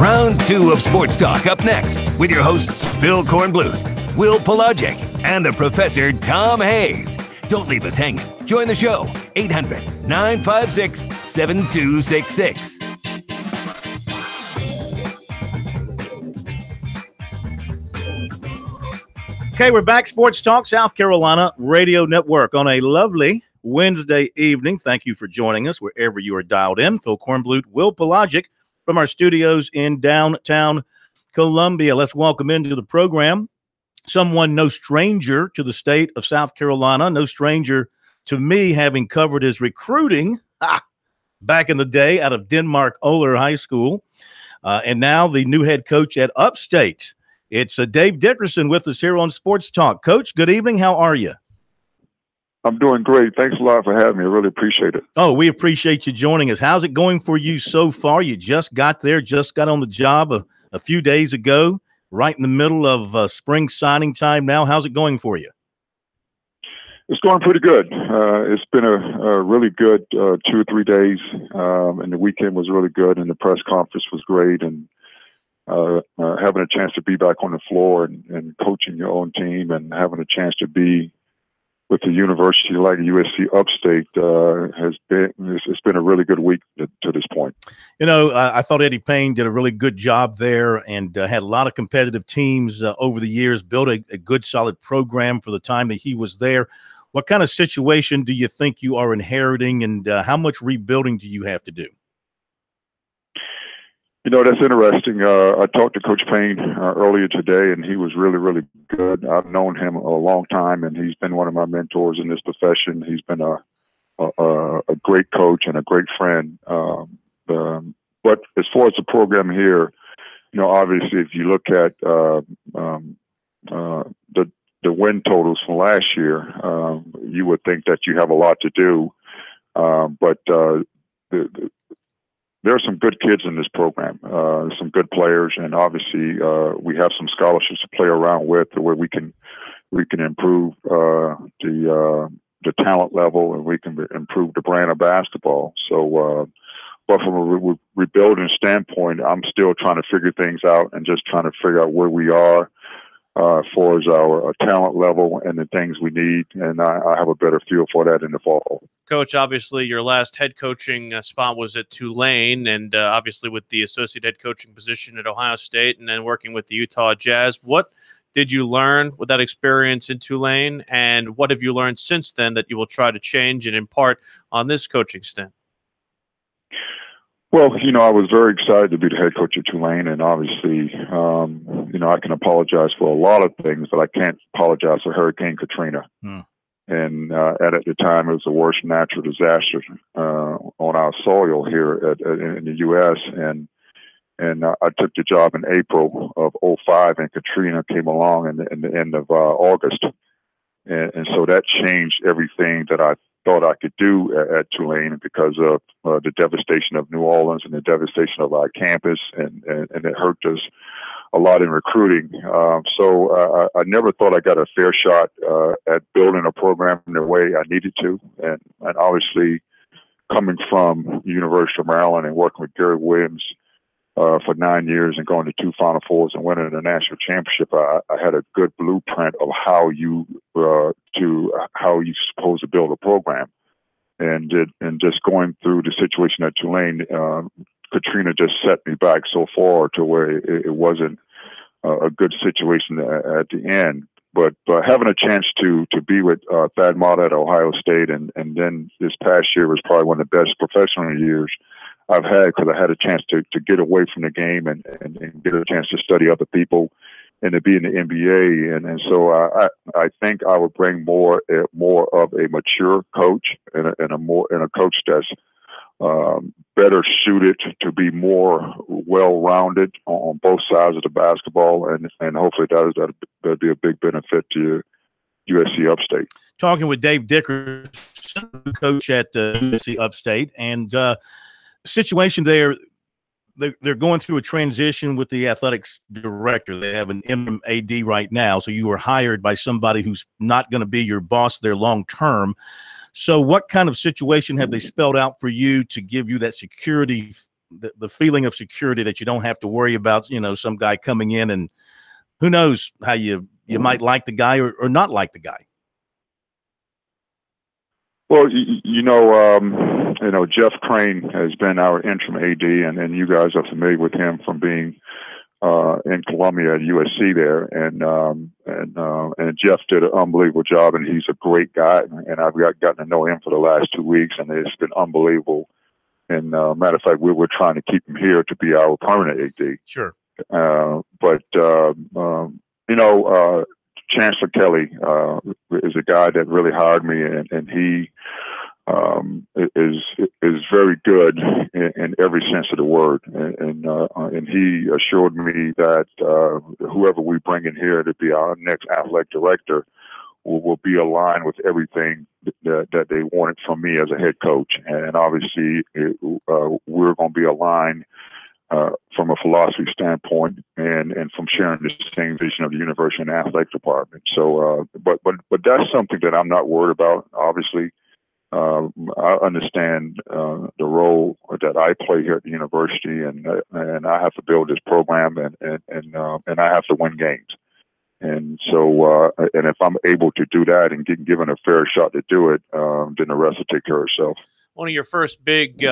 Round 2 of Sports Talk up next with your hosts Phil Kornbluth, Will Pelagic, and the Professor Tom Hayes. Don't leave us hanging. Join the show, 800-956-7266. Okay, we're back. Sports Talk, South Carolina Radio Network on a lovely Wednesday evening. Thank you for joining us wherever you are dialed in. Phil Kornbluth, Will Pelagic from our studios in downtown Columbia. Let's welcome into the program someone no stranger to the state of South Carolina, no stranger to me, having covered his recruiting back in the day out of Denmark Oler High School, and now the new head coach at Upstate. It's Dave Dickerson with us here on Sports Talk. Coach, good evening. How are you? I'm doing great. Thanks a lot for having me. I really appreciate it. Oh, we appreciate you joining us. How's it going for you so far? You just got there, just got on the job a few days ago, right in the middle of spring signing time now. How's it going for you? It's going pretty good. It's been a really good 2 or 3 days, and the weekend was really good, and the press conference was great, and having a chance to be back on the floor and coaching your own team and having a chance to be with a university like USC Upstate it's been a really good week to this point. You know, I thought Eddie Payne did a really good job there and had a lot of competitive teams over the years, built a good, solid program for the time that he was there. What kind of situation do you think you are inheriting, and how much rebuilding do you have to do? You know, that's interesting. I talked to Coach Payne earlier today, and he was really, really good. I've known him a long time, and he's been one of my mentors in this profession. He's been a a great coach and a great friend. But as far as the program here, obviously, if you look at the win totals from last year, you would think that you have a lot to do. But there are some good kids in this program, some good players, and obviously we have some scholarships to play around with, where we can improve the talent level, and we can improve the brand of basketball. So, but from a rebuilding standpoint, I'm still trying to figure things out and just trying to figure out where we are as far as our talent level and the things we need. And I have a better feel for that in the fall. Coach, obviously your last head coaching spot was at Tulane, and obviously with the associate head coaching position at Ohio State, and then working with the Utah Jazz. What did you learn with that experience in Tulane, and what have you learned since then that you will try to change and impart on this coaching stint? Well, I was very excited to be the head coach at Tulane, and obviously, I can apologize for a lot of things, but I can't apologize for Hurricane Katrina. And at the time, it was the worst natural disaster on our soil here in the U.S. And I took the job in April of 2005, and Katrina came along in the end of August. And so that changed everything that I thought I could do at Tulane, because of the devastation of New Orleans and the devastation of our campus, and it hurt us a lot in recruiting. So I never thought I got a fair shot at building a program in the way I needed to. And obviously, coming from the University of Maryland and working with Gary Williams for 9 years and going to 2 Final Fours and winning the national championship, I had a good blueprint of how you're supposed to build a program. And just going through the situation at Tulane, Katrina just set me back so far to where it wasn't a good situation at the end. But having a chance to be with Thad Matta at Ohio State, and then this past year was probably one of the best professional years I've had, because I had a chance to get away from the game and get a chance to study other people and to be in the NBA. And so I think I would bring more of a mature coach and a coach that's better suited to be more well-rounded on both sides of the basketball, and hopefully that'll be a big benefit to USC Upstate. Talking with Dave Dickerson, coach at USC Upstate, and situation there, they're going through a transition with the athletics director. They have an interim AD right now, so you were hired by somebody who's not going to be your boss there long term. So what kind of situation have they spelled out for you to give you that security, the feeling of security that you don't have to worry about, some guy coming in and who knows how you might like the guy or not like the guy? Well, Jeff Crane has been our interim AD, and you guys are familiar with him from being in Columbia at USC there, and Jeff did an unbelievable job, and he's a great guy, and I've gotten to know him for the last 2 weeks, and it's been unbelievable. And matter of fact, we're trying to keep him here to be our permanent AD. Sure. Chancellor Kelly is a guy that really hired me, and he is very good in every sense of the word, and he assured me that whoever we bring in here to be our next athletic director will be aligned with everything that they wanted from me as a head coach, and obviously we're going to be aligned from a philosophy standpoint, and from sharing the same vision of the university and athletic department. So, but that's something that I'm not worried about. Obviously, I understand the role that I play here at the university, and I have to build this program, and I have to win games. And so, and if I'm able to do that and get given a fair shot to do it, then the rest will take care of itself. One of your first big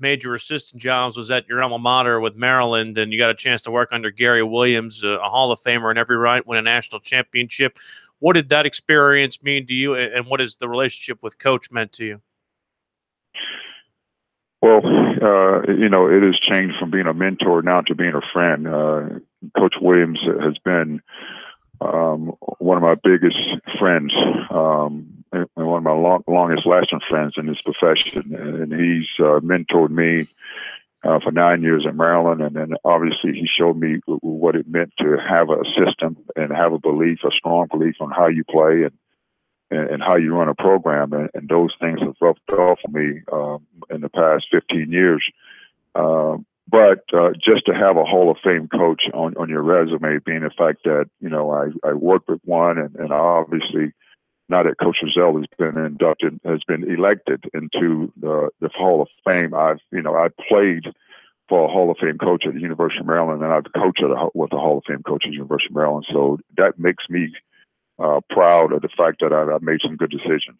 major assistant jobs was at your alma mater with Maryland, and you got a chance to work under Gary Williams, a Hall of Famer in every right, win a national championship. What did that experience mean to you, and what has the relationship with Coach meant to you? Well, it has changed from being a mentor now to being a friend. Coach Williams has been one of my biggest friends, one of my longest lasting friends in this profession, and he's mentored me for 9 years in Maryland, and then obviously he showed me what it meant to have a system and have a belief, a strong belief on how you play and how you run a program, and those things have rubbed off on me in the past 15 years. But just to have a Hall of Fame coach on your resume, being the fact that, you know, I worked with one, and obviously now that Coach Rizzo has been elected into the Hall of Fame, I played for a Hall of Fame coach at the University of Maryland, and I've coached with a Hall of Fame coach at the University of Maryland. So that makes me proud of the fact that I've made some good decisions.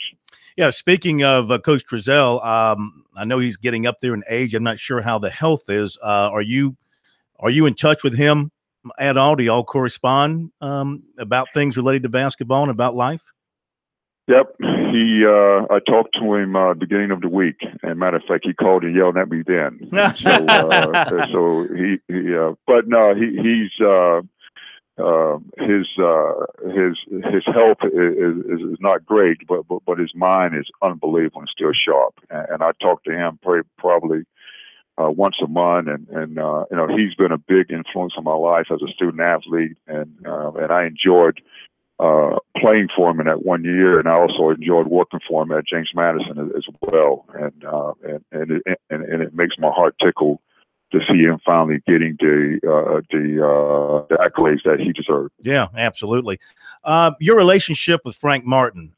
Yeah, speaking of Coach Trezell, I know he's getting up there in age. I'm not sure how the health is. Are you in touch with him at all? Do y'all correspond about things related to basketball and about life? Yep. I talked to him beginning of the week, and matter of fact, he called and yelled at me then. And so but no, he's his health is not great, but his mind is unbelievable and still sharp. And I talk to him probably once a month, and you know, he's been a big influence on my life as a student athlete, and I enjoyed playing for him in that 1 year, and I also enjoyed working for him at James Madison as well. And it makes my heart tickle to see him finally getting the accolades that he deserved. Yeah, absolutely. Your relationship with Frank Martin,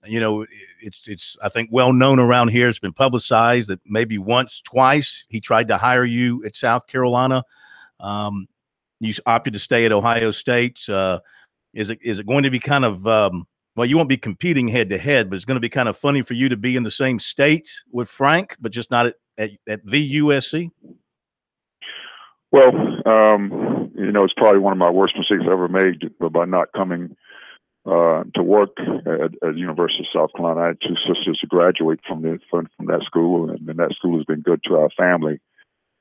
you know, it's I think well known around here. It's been publicized that maybe once, twice he tried to hire you at South Carolina. You opted to stay at Ohio State. Is it going to be kind of well, you won't be competing head to head, but it's going to be kind of funny for you to be in the same state with Frank, but just not at the USC? Well, you know, it's probably one of my worst mistakes I ever made by not coming to work at the University of South Carolina. I had two sisters to graduate from that school, and that school has been good to our family.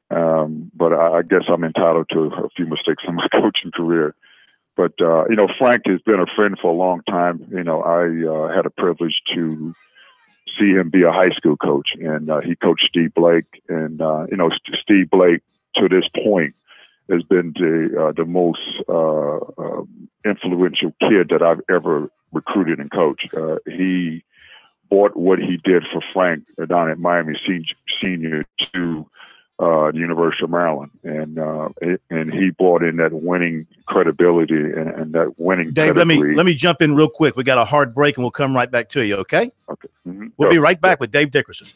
But I guess I'm entitled to a few mistakes in my coaching career. But, you know, Frank has been a friend for a long time. You know, I had a privilege to see him be a high school coach, and he coached Steve Blake. And, you know, Steve Blake, to this point, has been the most influential kid that I've ever recruited and coached. He brought what he did for Frank down at Miami Senior to the University of Maryland, and he brought in that winning credibility and that winning. Dave, let me jump in real quick. We got a hard break, and we'll come right back to you. Okay. Okay. Mm-hmm. We'll be right back with Dave Dickerson.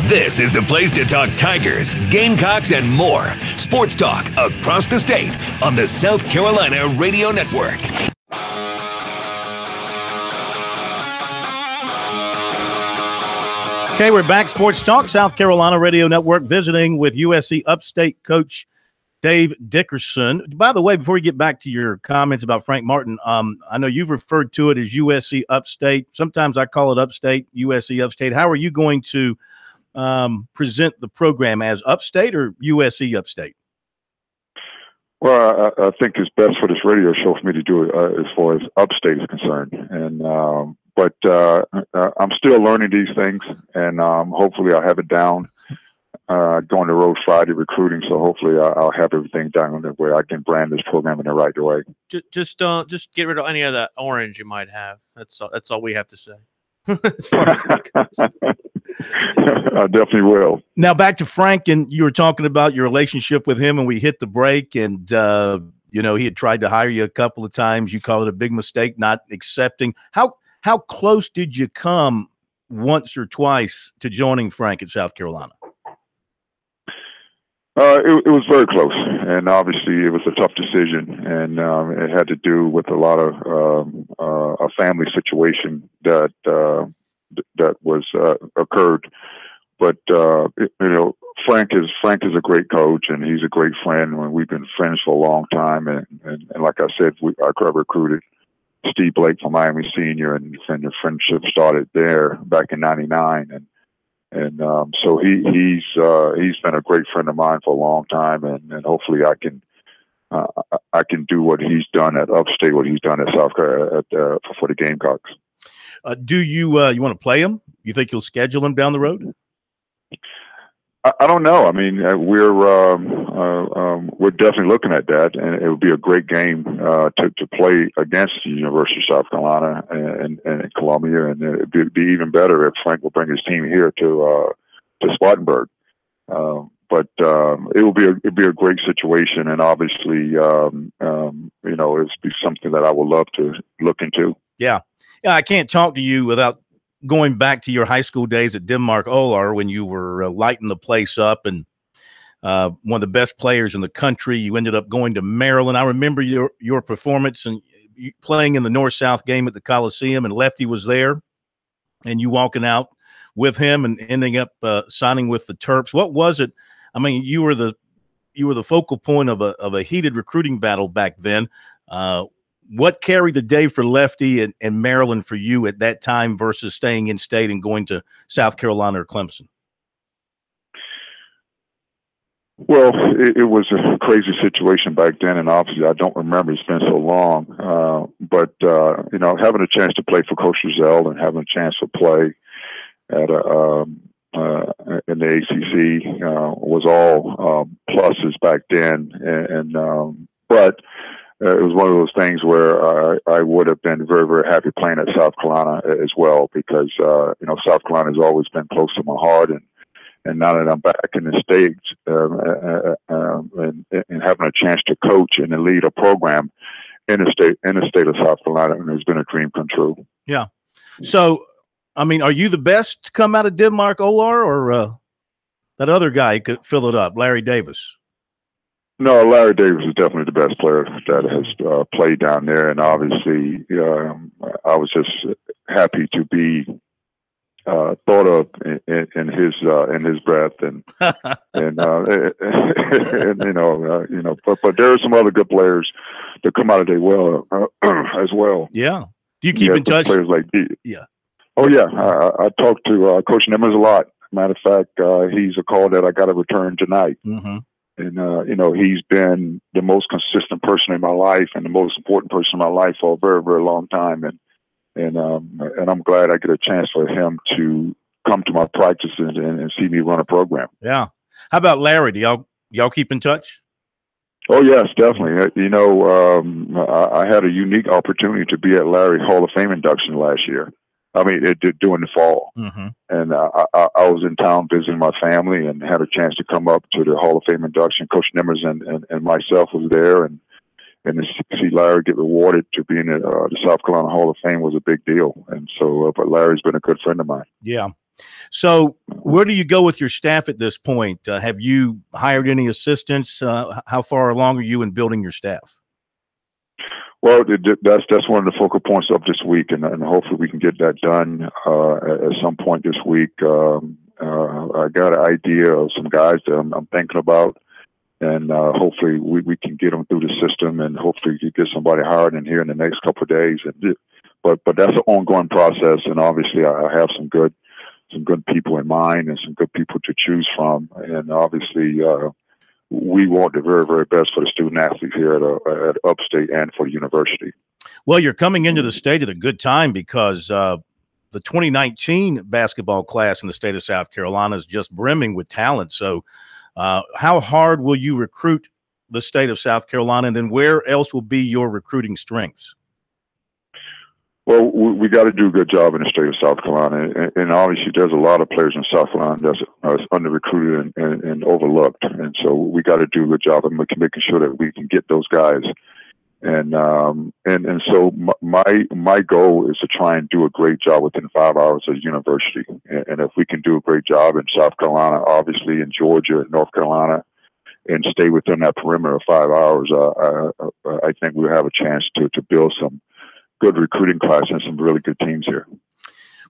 This is the place to talk Tigers, Gamecocks, and more. Sports talk across the state on the South Carolina Radio Network. Okay, we're back. Sports Talk, South Carolina Radio Network, visiting with USC Upstate coach Dave Dickerson. By the way, before we get back to your comments about Frank Martin, I know you've referred to it as USC Upstate. Sometimes I call it Upstate, USC Upstate. How are you going to present the program, as Upstate or USC Upstate? Well, I think it's best for this radio show for me to do it as far as Upstate is concerned. And but I'm still learning these things, and hopefully I'll have it down. Going to road Friday recruiting, so hopefully I'll have everything down where I can brand this program in the right way. Just get rid of any of that orange you might have. That's all we have to say. As far as that goes. I definitely will. Now back to Frank, and you were talking about your relationship with him, and we hit the break, and he had tried to hire you a couple of times. You called it a big mistake not accepting. How close did you come once or twice to joining Frank at South Carolina? It was very close, and obviously it was a tough decision, and it had to do with a lot of a family situation that was occurred. But Frank is a great coach, and he's a great friend. And we've been friends for a long time, and like I said, I recruited Steve Blake from Miami Senior, and the friendship started there back in '99, and so he's been a great friend of mine for a long time, and hopefully I can do what he's done at Upstate, what he's done at South Carolina for the Gamecocks. Do you want to play him? You think you'll schedule him down the road? I don't know. I mean, we're definitely looking at that, and it would be a great game to play against the University of South Carolina and Columbia, and it'd be even better if Frank will bring his team here to Spartanburg. But it'd be a great situation, and obviously, it'd be something that I would love to look into. Yeah, I can't talk to you without going back to your high school days at Denmark Olar, when you were lighting the place up and one of the best players in the country. You ended up going to Maryland. I remember your performance and playing in the North-South game at the Coliseum, and Lefty was there, and you walking out with him and ending up signing with the Terps. What was it? I mean, you were the focal point of a heated recruiting battle back then. What carried the day for Lefty and Maryland for you at that time versus staying in state and going to South Carolina or Clemson? Well, it was a crazy situation back then, and obviously I don't remember. It's been so long. But having a chance to play for Coach Giselle and having a chance to play at in the ACC was all pluses back then. But it was one of those things where I would have been very, very happy playing at South Carolina as well, because South Carolina has always been close to my heart, and now that I'm back in the States and having a chance to coach and lead a program in the state of South Carolina, and it's been a dream come true. Yeah. So, I mean, are you the best to come out of Denmark Olar, or that other guy could fill it up, Larry Davis? No, Larry Davis is definitely the best player that has played down there, and obviously, I was just happy to be thought of in his breath, and but there are some other good players that come out of there well as well. Yeah. Do you keep in touch? Players like yeah. Oh yeah, I talk to Coach Nimmers a lot. Matter of fact, he's a call that I got to return tonight. Mm-hmm. And he's been the most consistent person in my life and the most important person in my life for a very, very long time. And I'm glad I get a chance for him to come to my practices and see me run a program. Yeah. How about Larry? Do y'all keep in touch? Oh yes, definitely. I had a unique opportunity to be at Larry Hall of Fame induction last year. I mean, during the fall. Mm-hmm. And I was in town visiting my family and had a chance to come up to the Hall of Fame induction. Coach Nimmers and myself was there, and to see Larry get rewarded to be in the South Carolina Hall of Fame was a big deal. And so, but Larry's been a good friend of mine. Yeah. So where do you go with your staff at this point? Have you hired any assistants? How far along are you in building your staff? Well, that's one of the focal points of this week, and hopefully we can get that done at some point this week. I got an idea of some guys that I'm thinking about, and hopefully we can get them through the system, and hopefully you get somebody hired in here in the next couple of days. But that's an ongoing process, and obviously I have some good people in mind and some good people to choose from, and obviously we want the very, very best for the student athletes here at Upstate and for the university. Well, you're coming into the state at a good time because the 2019 basketball class in the state of South Carolina is just brimming with talent. So how hard will you recruit the state of South Carolina, and then where else will be your recruiting strengths? Well, we got to do a good job in the state of South Carolina, and obviously there's a lot of players in South Carolina that's under recruited and overlooked, and so we got to do a good job of making sure that we can get those guys. And so my goal is to try and do a great job within 5 hours of the university, and if we can do a great job in South Carolina, obviously in Georgia, North Carolina, and stay within that perimeter of 5 hours, I think we'll have a chance to build some good recruiting class and some really good teams here.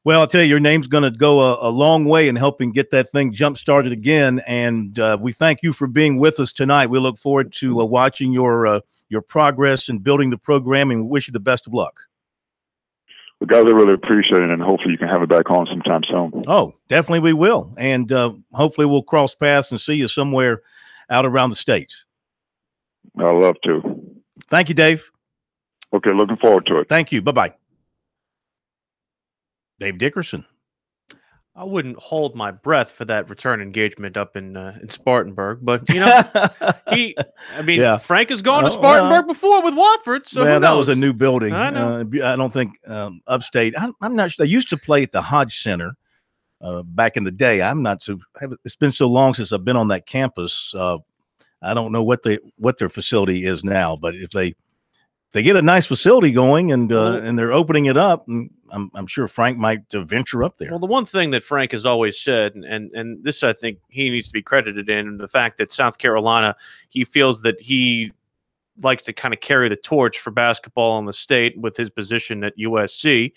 Well, I'll tell you, your name's going to go a long way in helping get that thing jump-started again, and we thank you for being with us tonight. We look forward to watching your progress and building the program, and we wish you the best of luck. Well, guys, I really appreciate it, and hopefully you can have it back on sometime soon. Oh, definitely we will, and hopefully we'll cross paths and see you somewhere out around the States. I'd love to. Thank you, Dave. Okay, looking forward to it. Thank you. Bye-bye. Dave Dickerson. I wouldn't hold my breath for that return engagement up in Spartanburg, but you know, Frank has gone to Spartanburg before with Watford. So that was a new building. I know. I don't think Upstate. I'm not sure. They used to play at the Hodge Center back in the day. It's been so long since I've been on that campus. I don't know what their facility is now, but if they get a nice facility going and they're opening it up, and I'm sure Frank might venture up there. Well, the one thing that Frank has always said, and this I think he needs to be credited in, the fact that South Carolina, he feels that he likes to kind of carry the torch for basketball in the state with his position at USC,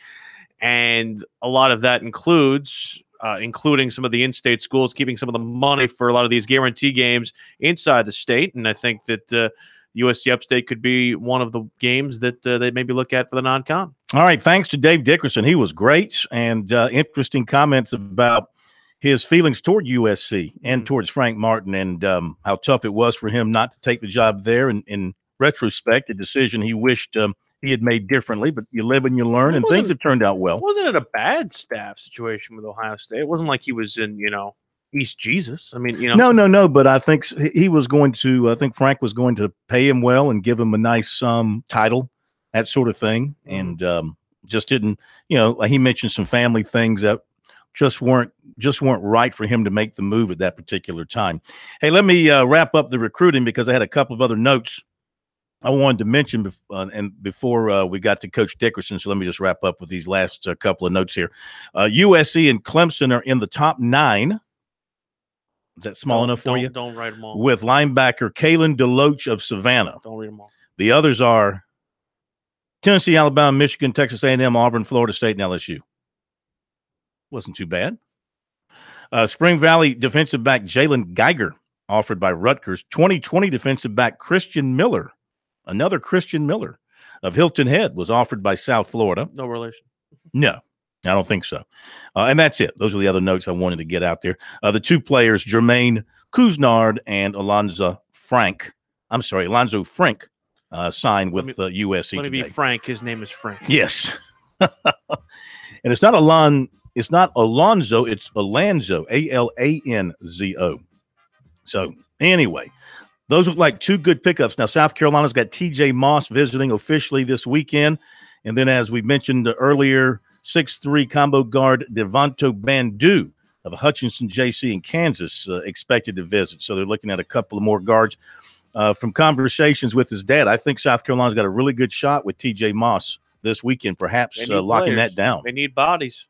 and a lot of that includes including some of the in-state schools, keeping some of the money for a lot of these guarantee games inside the state, and I think that USC Upstate could be one of the games that they maybe look at for the non-con. All right. Thanks to Dave Dickerson. He was great, and interesting comments about his feelings toward USC and towards Frank Martin, and how tough it was for him not to take the job there. And in retrospect, a decision he wished he had made differently, but you live and you learn, and things have turned out well. Wasn't it a bad staff situation with Ohio State? It wasn't like he was in, East Jesus. I mean, No, but I think he was going to, I think Frank was going to pay him well and give him a nice title, that sort of thing. And just didn't, he mentioned some family things that just weren't right for him to make the move at that particular time. Hey, let me wrap up the recruiting because I had a couple of other notes I wanted to mention before we got to Coach Dickerson. So let me just wrap up with these last couple of notes here. USC and Clemson are in the top 9. Is that small enough for you? Don't write them all. With linebacker Kalen DeLoach of Savannah. Don't read them all. The others are Tennessee, Alabama, Michigan, Texas A&M, Auburn, Florida State, and LSU. Wasn't too bad. Spring Valley defensive back Jalen Geiger, offered by Rutgers. 2020 defensive back Christian Miller, another Christian Miller of Hilton Head, was offered by South Florida. No relation. No. I don't think so. And that's it. Those are the other notes I wanted to get out there. The two players, Jermaine Couznard and Alonzo Frank, signed with USC Let me today. be frank. His name is Frank. Yes. And it's not Alonzo, it's Alanzo, Alanzo. So anyway, those look like two good pickups. Now, South Carolina's got TJ Moss visiting officially this weekend. And then, as we mentioned earlier, 6'3" combo guard Devonto Bandu of Hutchinson JC in Kansas expected to visit. So they're looking at a couple of more guards. From conversations with his dad, I think South Carolina's got a really good shot with TJ Moss this weekend, perhaps locking that down. They need bodies.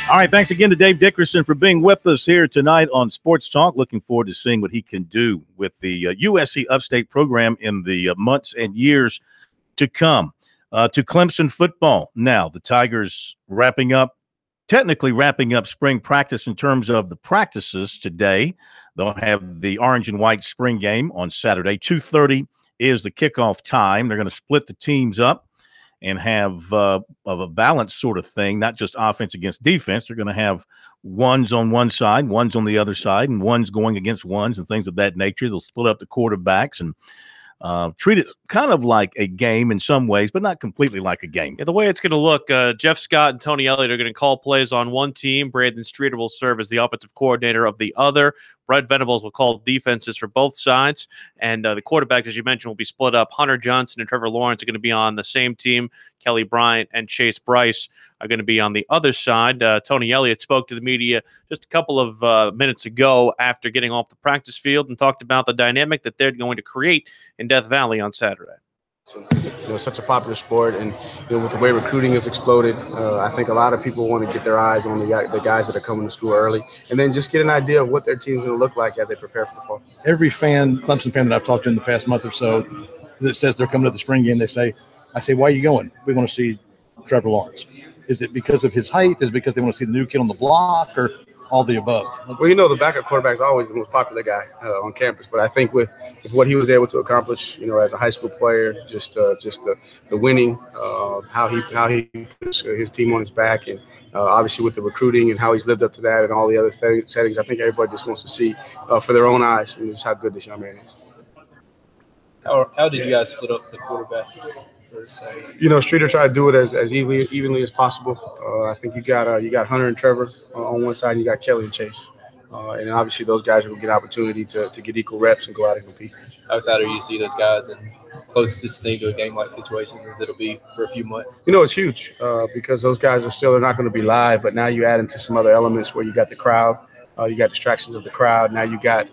All right, thanks again to Dave Dickerson for being with us here tonight on Sports Talk. Looking forward to seeing what he can do with the USC Upstate program in the months and years to come. To Clemson football. Now, the Tigers technically wrapping up spring practice in terms of the practices today. They'll have the orange and white spring game on Saturday. 2:30 is the kickoff time. They're going to split the teams up and have of a balanced sort of thing, not just offense against defense. They're going to have ones on one side, ones on the other side, and ones going against ones and things of that nature. They'll split up the quarterbacks and treat it kind of like a game in some ways, but not completely like a game. Yeah, the way it's going to look, Jeff Scott and Tony Elliott are going to call plays on one team. Brandon Streeter will serve as the offensive coordinator of the other. Brett Venables will call defenses for both sides. And the quarterbacks, as you mentioned, will be split up. Hunter Johnson and Trevor Lawrence are going to be on the same team. Kelly Bryant and Chase Bryce are going to be on the other side. Tony Elliott spoke to the media just a couple of minutes ago after getting off the practice field and talked about the dynamic that they're going to create in Death Valley on Saturday. Such a popular sport, and with the way recruiting has exploded, I think a lot of people want to get their eyes on the guys that are coming to school early, and then just get an idea of what their team's going to look like as they prepare for the fall. Every Clemson fan that I've talked to in the past month or so that says they're coming to the spring game, I say, why are you going? We want to see Trevor Lawrence. Is it because of his height? Is it because they want to see the new kid on the block, or all the above? Well, the backup quarterback is always the most popular guy on campus. But I think with what he was able to accomplish, as a high school player, just the winning, how he puts his team on his back, and obviously with the recruiting and how he's lived up to that and all the other settings, I think everybody just wants to see for their own eyes just how good this young man is. How did you guys split up the quarterbacks? Streeter tried to do it as evenly as possible. I think you got Hunter and Trevor on one side, and you got Kelly and Chase. And obviously those guys will get opportunity to get equal reps and go out and compete. How excited are you to see those guys and closest thing to a game-like situation as it'll be for a few months? It's huge because those guys they're not going to be live, but now you add into some other elements where you got the crowd. You got distractions of the crowd. Now you got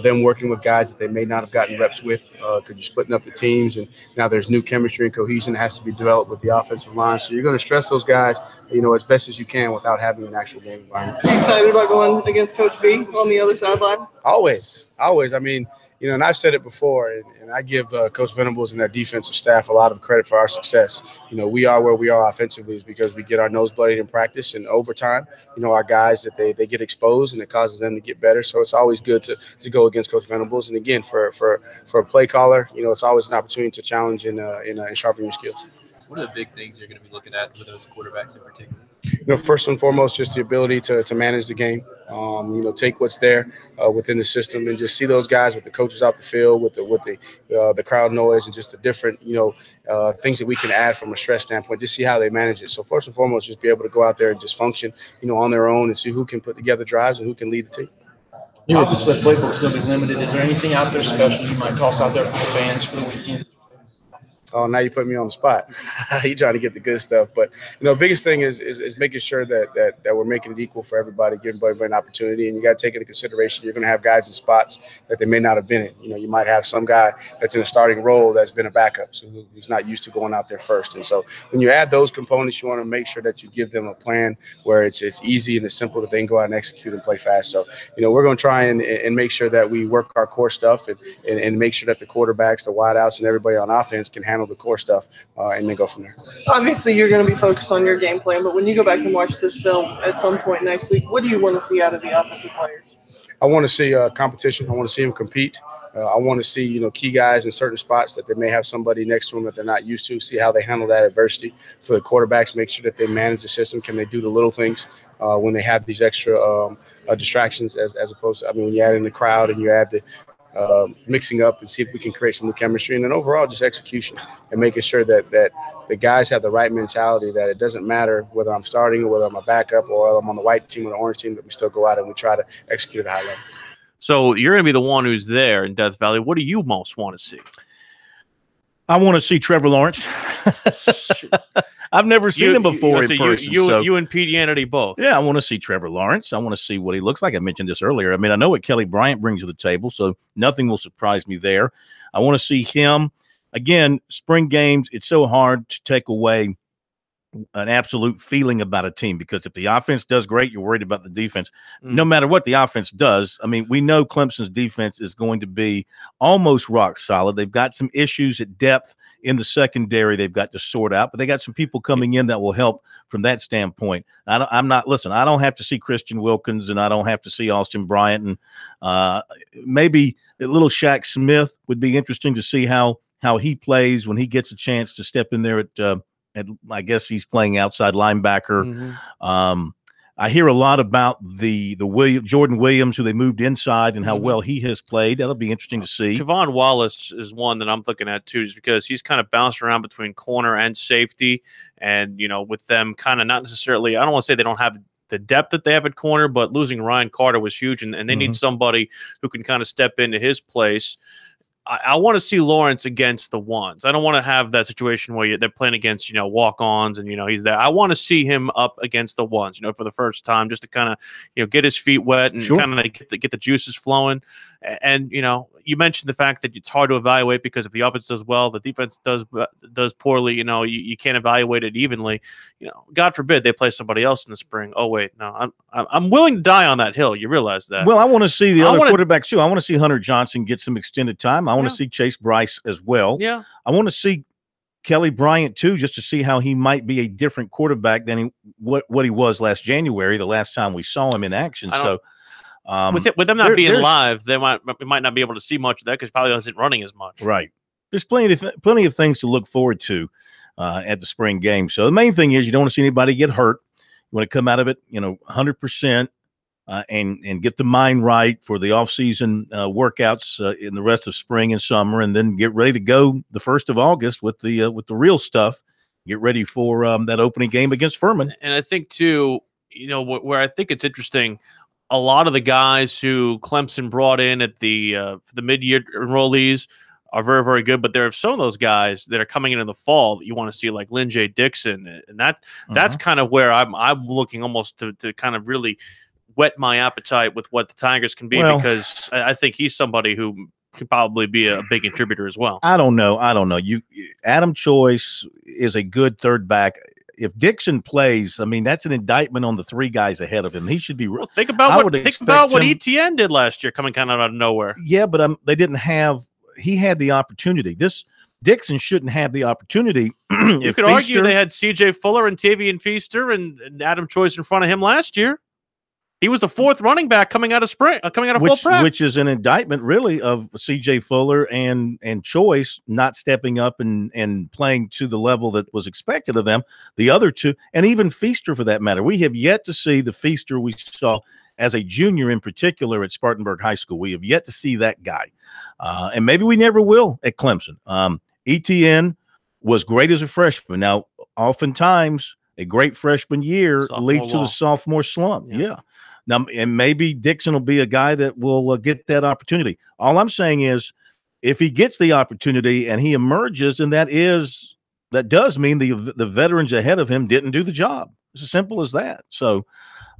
them working with guys that they may not have gotten reps with because you're splitting up the teams, and now there's new chemistry and cohesion that has to be developed with the offensive line. So you're going to stress those guys, as best as you can without having an actual game environment. Are you excited about going against Coach B on the other sideline? Always. I mean, and I've said it before, and I give Coach Venables and that defensive staff a lot of credit for our success. We are where we are offensively is because we get our nose bloodied in practice, and over time, our guys that they get exposed and it causes them to get better. So it's always good to go against Coach Venables. And again, for a play caller, it's always an opportunity to challenge and sharpen your skills. What are the big things you're going to be looking at with those quarterbacks in particular? First and foremost, just the ability to manage the game. Take what's there within the system and just see those guys with the coaches out the field, with the crowd noise, and just the different things that we can add from a stress standpoint. Just see how they manage it. So first and foremost, just be able to go out there and just function, on their own and see who can put together drives and who can lead the team. Obviously, the playbook's going to be limited. Is there anything out there special you might toss out there for the fans for the weekend? Oh, now you put me on the spot. You're trying to get the good stuff. But, biggest thing is making sure that we're making it equal for everybody, giving everybody an opportunity. And you got to take into consideration you're going to have guys in spots that they may not have been in. You might have some guy that's in a starting role that's been a backup, so who's not used to going out there first. And so when you add those components, you want to make sure that you give them a plan where it's easy and it's simple that they can go out and execute and play fast. So, we're going to try and make sure that we work our core stuff and make sure that the quarterbacks, the wideouts, and everybody on offense can handle the core stuff and then go from there. Obviously, you're going to be focused on your game plan, but when you go back and watch this film at some point next week, what do you want to see out of the offensive players? I want to see competition. I want to see them compete. I want to see, key guys in certain spots that they may have somebody next to them that they're not used to, see how they handle that adversity. For the quarterbacks, make sure that they manage the system. Can they do the little things when they have these extra distractions as opposed to, when you add in the crowd and you add the mixing up and see if we can create some new chemistry, and then overall just execution and making sure that the guys have the right mentality, that it doesn't matter whether I'm starting or whether I'm a backup or I'm on the white team or the orange team, that we still go out and we try to execute at a high level. So you're going to be the one who's there in Death Valley. What do you most want to see? I want to see Trevor Lawrence. I've never seen him before in person. You and Pete Yanity both. Yeah, I want to see Trevor Lawrence. I want to see what he looks like. I mentioned this earlier. I know what Kelly Bryant brings to the table, so nothing will surprise me there. I want to see him. Again, spring games, it's so hard to take away an absolute feeling about a team, because if the offense does great, you're worried about the defense. Mm. No matter what the offense does, I mean, we know Clemson's defense is going to be almost rock solid. They've got some issues at depth in the secondary they've got to sort out, but they got some people coming in that will help from that standpoint. I don't have to see Christian Wilkins, and I don't have to see Austin Bryant, and maybe a little Shaq Smith would be interesting to see how he plays when he gets a chance to step in there at I guess he's playing outside linebacker. Mm-hmm. I hear a lot about the Jordan Williams, who they moved inside, and how well he has played. That'll be interesting to see. Kevon Wallace is one that I'm looking at too, just because he's kind of bounced around between corner and safety, and with them kind of not necessarily. I don't want to say they don't have the depth that they have at corner, but losing Ryan Carter was huge, and they need somebody who can kind of step into his place. I want to see Lawrence against the ones. I don't want to have that situation where they're playing against, walk-ons and, he's there. I want to see him up against the ones, for the first time, just to kind of, get his feet wet and kind of get the juices flowing. And, you mentioned the fact that it's hard to evaluate because if the offense does well, the defense does poorly, you can't evaluate it evenly. God forbid they play somebody else in the spring. Oh, wait, no, I'm willing to die on that hill. You realize that. Well, I want to see the other quarterbacks too. I want to see Hunter Johnson get some extended time. I want to see Chase Bryce as well. Yeah. I want to see Kelly Bryant too, just to see how he might be a different quarterback than what he was last January, the last time we saw him in action. So with them not being live, we might not be able to see much of that because probably isn't running as much. Right. There's plenty of things to look forward to at the spring game. So the main thing is you don't want to see anybody get hurt. You want to come out of it, 100%. And get the mind right for the off-season workouts in the rest of spring and summer, and then get ready to go the 1st of August with the real stuff. Get ready for that opening game against Furman. And I think too, where I think it's interesting, a lot of the guys who Clemson brought in at the mid-year enrollees are very, very good, but there are some of those guys that are coming in the fall that you want to see, like Lynn J. Dixon, and that's kind of where I'm looking almost to kind of really whet my appetite with what the Tigers can be, because I think he's somebody who could probably be a big contributor as well. I don't know. Adam Choice is a good third back. If Dixon plays, I mean, that's an indictment on the 3 guys ahead of him. He should be. Well, think about what ETN did last year, coming kind of out of nowhere. Yeah, but they didn't have. He had the opportunity. Dixon shouldn't have the opportunity. You could argue they had C.J. Fuller and Tavian Feaster and Adam Choice in front of him last year. He was the 4th running back coming out of full prep, which is an indictment, really, of C.J. Fuller and Choice not stepping up and playing to the level that was expected of them. The other 2, and even Feaster for that matter, we have yet to see the Feaster we saw as a junior in particular at Spartanburg High School. We have yet to see that guy, and maybe we never will at Clemson. ETN was great as a freshman. Now, oftentimes, a great freshman year leads to the sophomore slump. Yeah. Now, and maybe Dixon will be a guy that will get that opportunity. All I'm saying is, if he gets the opportunity and he emerges, then that does mean the veterans ahead of him didn't do the job. It's as simple as that. So,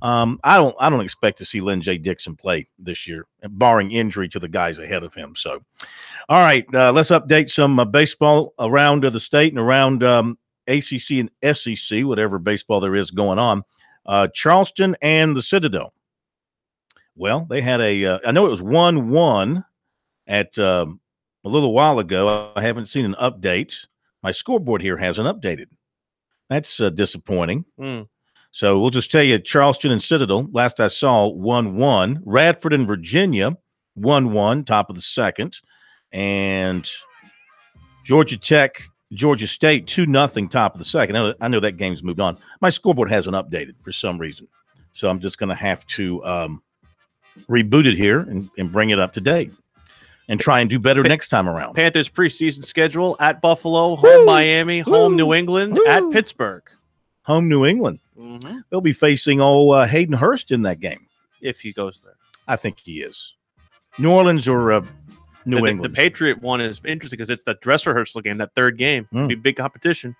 I don't expect to see Lynn J. Dixon play this year, barring injury to the guys ahead of him. So, all right, let's update some baseball around the state and around ACC and SEC, whatever baseball there is going on. Charleston and the Citadel. Well, they had I know it was 1-1 at a little while ago. I haven't seen an update. My scoreboard here hasn't updated. That's disappointing. So we'll just tell you, Charleston and Citadel, last I saw, 1-1. Radford and Virginia, 1-1, top of the 2nd. And Georgia Tech, Georgia State, 2-0, top of the 2nd. I know that game's moved on. My scoreboard hasn't updated for some reason. So I'm just going to have to reboot it here and bring it up to date and try and do better next time around. Panthers preseason schedule: at Buffalo, home Miami, home New England, at Pittsburgh. Home New England. They'll be facing Hayden Hurst in that game. If he goes there. I think he is. New Orleans or New England. The Patriot one is interesting because it's that dress rehearsal game, that 3rd game. It'll be big competition.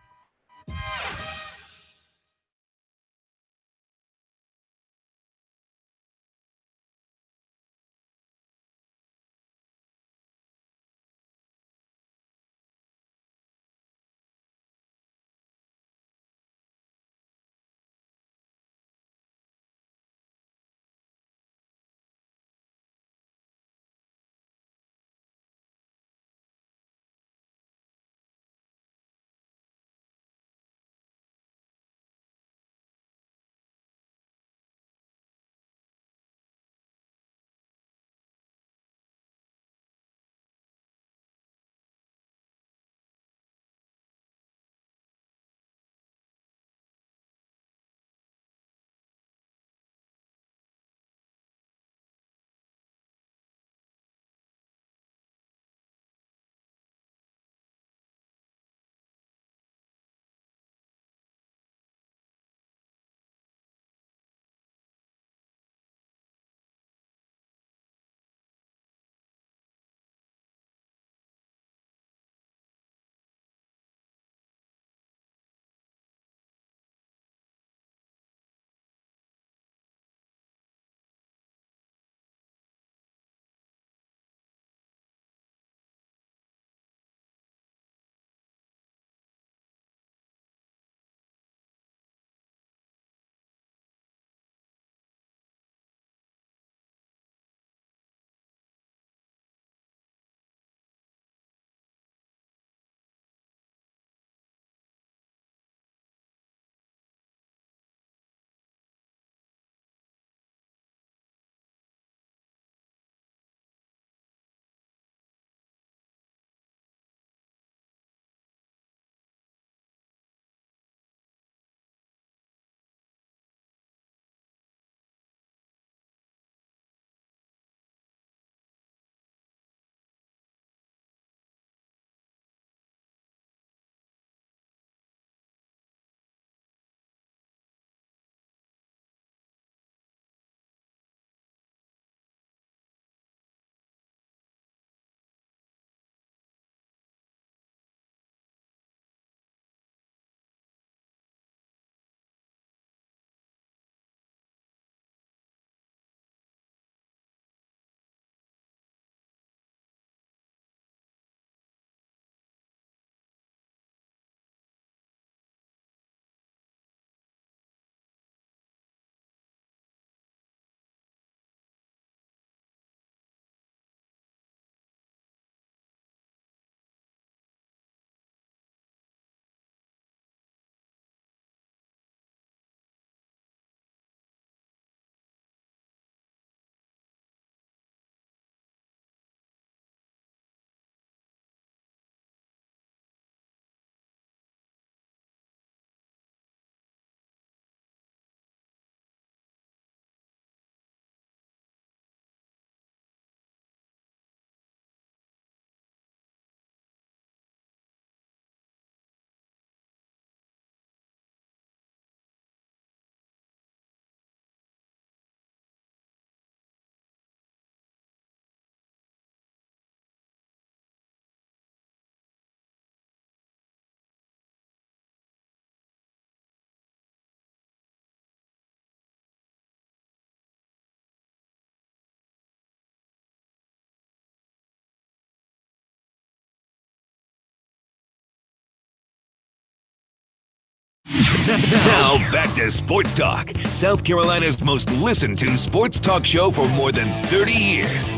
Now back to Sports Talk, South Carolina's most listened to sports talk show for more than 30 years.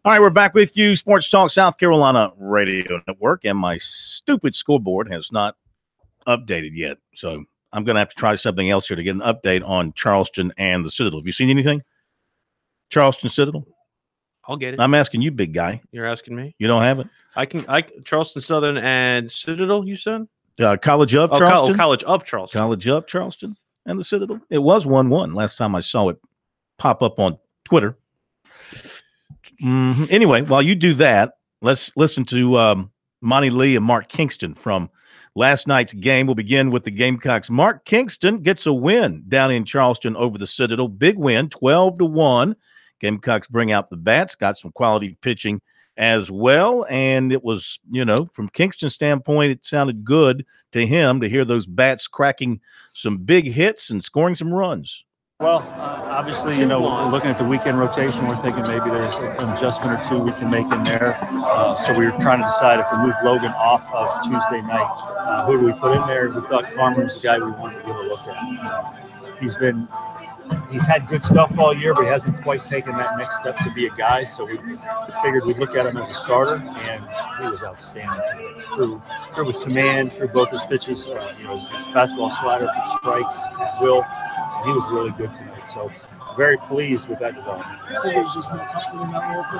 All right, we're back with you, Sports Talk South Carolina Radio Network, and my stupid scoreboard has not updated yet, so I'm going to have to try something else here to get an update on Charleston and the Citadel. Have you seen anything? Charleston Citadel? I'll get it. I'm asking you, big guy. You're asking me? You don't have it? Charleston Southern and Citadel, you said? College of Charleston? College of Charleston. College of Charleston and the Citadel. It was 1-1 last time I saw it pop up on Twitter. Anyway, while you do that, let's listen to Monty Lee and Mark Kingston from last night's game. We'll begin with the Gamecocks. Mark Kingston gets a win down in Charleston over the Citadel. Big win, 12-1. Gamecocks bring out the bats, got some quality pitching as well. And it was, from Kingston's standpoint, it sounded good to him to hear those bats cracking some big hits and scoring some runs. Well, obviously, looking at the weekend rotation, we're thinking maybe there's an adjustment or two we can make in there. So we were trying to decide if we move Logan off of Tuesday night, who do we put in there? We thought Carmen was the guy we wanted to give a look at. He's had good stuff all year, but he hasn't quite taken that next step to be a guy. So we figured we'd look at him as a starter, and he was outstanding through with command, through both his pitches, his fastball slider, through strikes, at will. He was really good tonight. So very pleased with that development.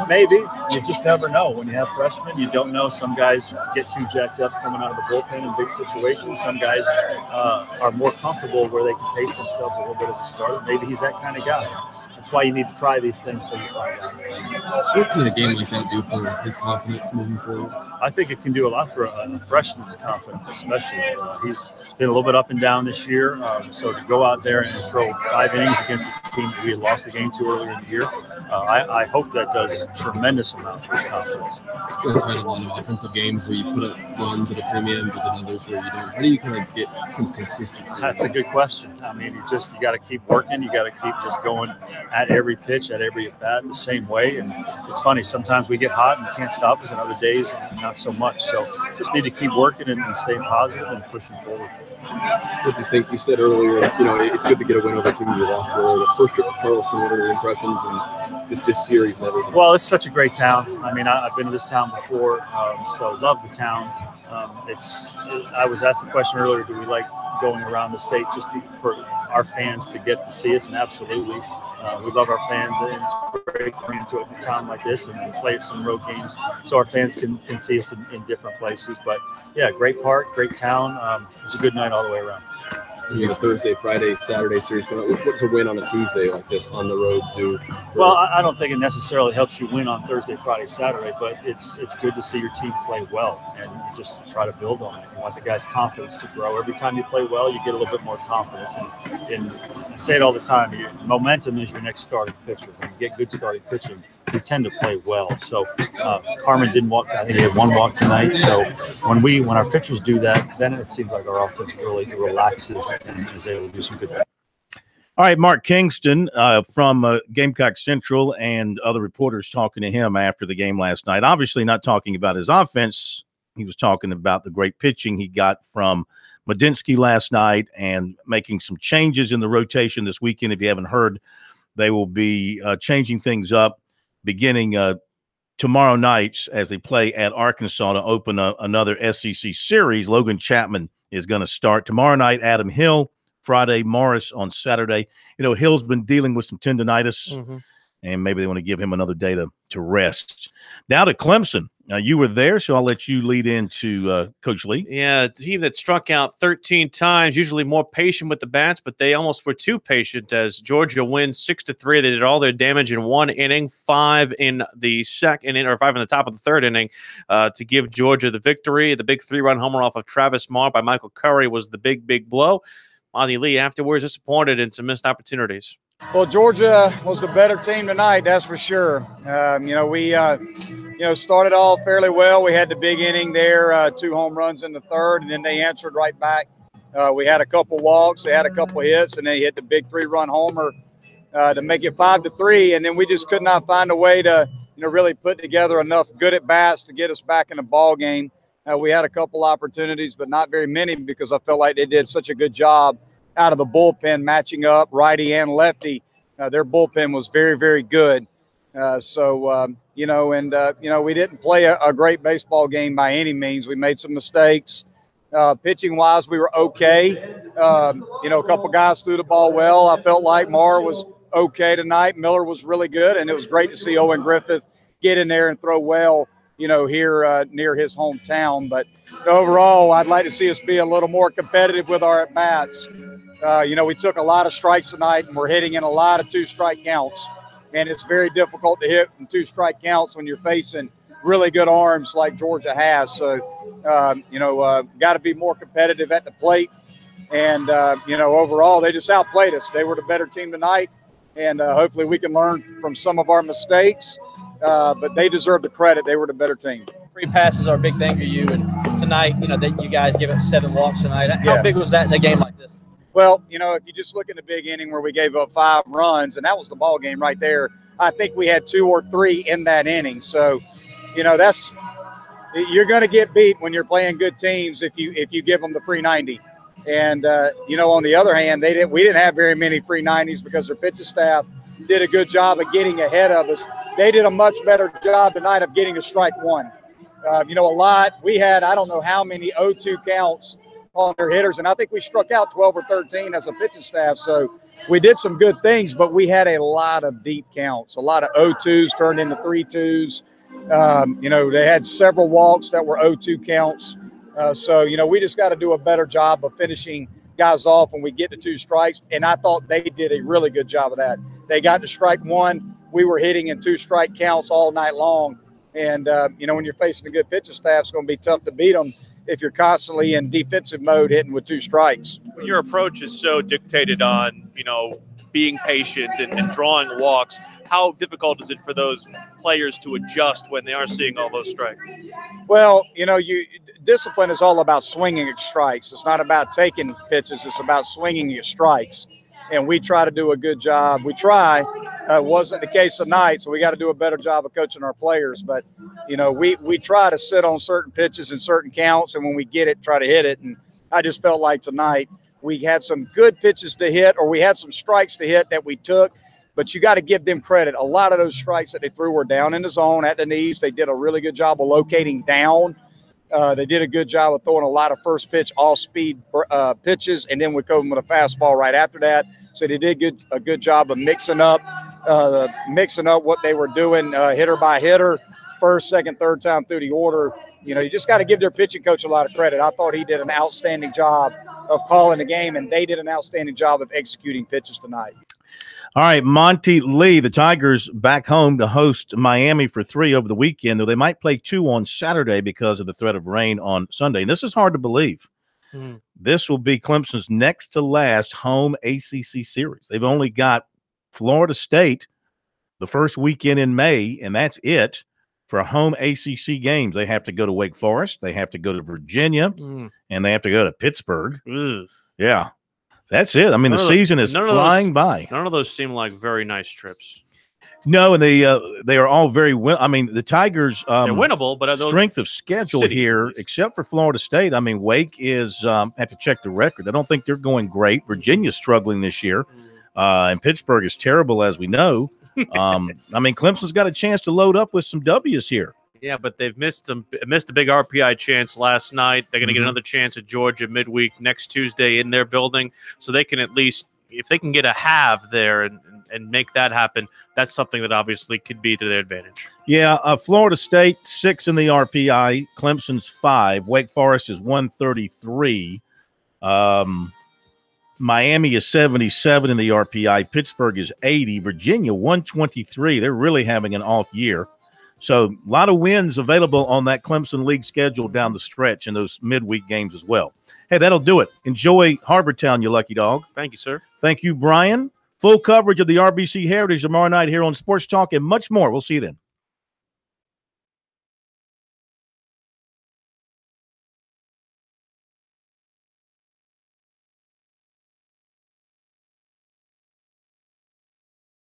Maybe. You just never know. When you have freshmen, you don't know. Some guys get too jacked up coming out of the bullpen in big situations. Some guys are more comfortable where they can pace themselves a little bit as a starter. Maybe he's that kind of guy. That's why you need to try these things so you find out. What can a game like that do for his confidence moving forward? I think it can do a lot for a freshman's confidence, especially. He's been a little bit up and down this year, so to go out there and throw 5 innings against a team that we had lost the game to earlier in the year, I hope that does a tremendous amount for his confidence. There's been a lot of offensive games where you put up runs at a premium, but then others where you don't. How do you kind of get some consistency? That's a good question. I mean, you got to keep working. You got to keep just going at every pitch, at every at bat, the same way. And it's funny, sometimes we get hot and can't stop us, and other days not so much. So just need to keep working and staying positive and pushing forward. What do you think? You said earlier, it's good to get a win over a team you lost earlier. The first trip to Charleston, what are your impressions and this series and everything? Well, it's such a great town. I mean, I've been to this town before, so love the town. I was asked the question earlier, do we like going around the state just for our fans to get to see us? And absolutely. We love our fans, and it's great coming into a town like this and play some road games so our fans can see us in different places. But, yeah, great park, great town. It was a good night all the way around. You have a Thursday, Friday, Saturday series coming up. What's a win on a Tuesday like this on the road do? Well, I don't think it necessarily helps you win on Thursday, Friday, Saturday, but it's good to see your team play well and you just try to build on it. You want the guys' confidence to grow. Every time you play well, you get a little bit more confidence. And I say it all the time, momentum is your next starting pitcher. When you get good starting pitching, you tend to play well. So Carmen didn't walk. I think he had 1 walk tonight. So when our pitchers do that, then it seems like our offense really relaxes and is able to do some good things. All right, Mark Kingston from Gamecock Central and other reporters talking to him after the game last night. Obviously not talking about his offense. He was talking about the great pitching he got from Madinsky last night and making some changes in the rotation this weekend. If you haven't heard, they will be changing things up beginning tomorrow night as they play at Arkansas to open another SEC series. Logan Chapman is going to start tomorrow night. Adam Hill Friday, Morris on Saturday. Hill's been dealing with some tendonitis, and maybe they want to give him another day to rest. Now to Clemson. Now, you were there, so I'll let you lead into Coach Lee. Yeah, a team that struck out 13 times, usually more patient with the bats, but they almost were too patient as Georgia wins 6-3. They did all their damage in 1 inning, 5 in the second inning, or 5 in the top of the 3rd inning to give Georgia the victory. The big 3-run homer off of Travis Marr by Michael Curry was the big blow. Monty Lee afterwards disappointed in some missed opportunities. Well, Georgia was the better team tonight, that's for sure. We started off fairly well. We had the big inning there, 2 home runs in the 3rd, and then they answered right back We had a couple walks, they had a couple hits, and they hit the big 3-run homer to make it 5-3. And then we just could not find a way to, really put together enough good at bats to get us back in the ball game. We had a couple opportunities, but not very many, because I felt like they did such a good job out of the bullpen matching up righty and lefty. Their bullpen was very, very good. We didn't play a great baseball game by any means. We made some mistakes. Pitching wise, we were okay. A couple guys threw the ball well. I felt like Marr was okay tonight. Miller was really good, and it was great to see Owen Griffith get in there and throw well, here near his hometown. But overall, I'd like to see us be a little more competitive with our at-bats. We took a lot of strikes tonight, and we're hitting in a lot of 2-strike counts. And it's very difficult to hit in 2-strike counts when you're facing really good arms like Georgia has. So, got to be more competitive at the plate. And, overall, they just outplayed us. They were the better team tonight. And hopefully we can learn from some of our mistakes. But they deserve the credit. They were the better team. Free passes are a big thing for you. And tonight, that you guys give up 7 walks tonight. How big was that in a game like this? Well, if you just look at the big inning where we gave up 5 runs, and that was the ball game right there, I think we had 2 or 3 in that inning. So, you're going to get beat when you're playing good teams if you give them the free 90. And, on the other hand, we didn't have very many free 90s because their pitching staff did a good job of getting ahead of us. They did a much better job tonight of getting to strike 1. We had, I don't know how many 0-2 counts on their hitters, and I think we struck out 12 or 13 as a pitching staff. So we did some good things, but we had a lot of deep counts, a lot of 0-2s turned into 3-2s. They had several walks that were 0-2 counts. We just got to do a better job of finishing guys off when we get to 2 strikes, and I thought they did a really good job of that. They got to strike 1. We were hitting in 2-strike counts all night long, and, when you're facing a good pitching staff, it's going to be tough to beat them if you're constantly in defensive mode hitting with 2 strikes. Your approach is so dictated on, being patient and drawing walks. How difficult is it for those players to adjust when they are seeing all those strikes? Well, discipline is all about swinging at strikes. It's not about taking pitches. It's about swinging at strikes. And we try to do a good job. We try. It wasn't the case tonight, so we got to do a better job of coaching our players. But, we try to sit on certain pitches and certain counts, and when we get it, try to hit it. And I just felt like tonight we had some good pitches to hit, or we had some strikes to hit that we took. But you got to give them credit. A lot of those strikes that they threw were down in the zone at the knees. They did a really good job of locating down. They did a good job of throwing a lot of first pitch, all-speed pitches, and then we come with a fastball right after that. So they did a good job of mixing up what they were doing, hitter by hitter, first, second, third time through the order. You just got to give their pitching coach a lot of credit. I thought he did an outstanding job of calling the game, and they did an outstanding job of executing pitches tonight. All right, Monty Lee, the Tigers back home to host Miami for 3 over the weekend, though they might play 2 on Saturday because of the threat of rain on Sunday. And this is hard to believe. This will be Clemson's next to last home ACC series. They've only got Florida State the first weekend in May, and that's it for home ACC games. They have to go to Wake Forest, they have to go to Virginia, and they have to go to Pittsburgh. Yeah. That's it. I mean, the season is flying by. None of those seem like very nice trips. No, and they are all very I mean, the Tigers they're winnable, but strength of schedule here, except for Florida State. I mean, Wake is have to check the record. I don't think they're going great. Virginia's struggling this year, and Pittsburgh is terrible, as we know. I mean, Clemson's got a chance to load up with some W's here. Yeah, but they've missed a big RPI chance last night. They're going to get another chance at Georgia midweek next Tuesday in their building, so they can at least, if they can get a halve there and make that happen, that's something that obviously could be to their advantage. Yeah, Florida State 6 in the RPI, Clemson's 5, Wake Forest is 133, Miami is 77 in the RPI, Pittsburgh is 80, Virginia 123. They're really having an off year. So a lot of wins available on that Clemson League schedule down the stretch in those midweek games as well. Hey, that'll do it. Enjoy Harbortown, you lucky dog. Thank you, sir. Thank you, Brian. Full coverage of the RBC Heritage tomorrow night here on Sports Talk and much more. We'll see you then.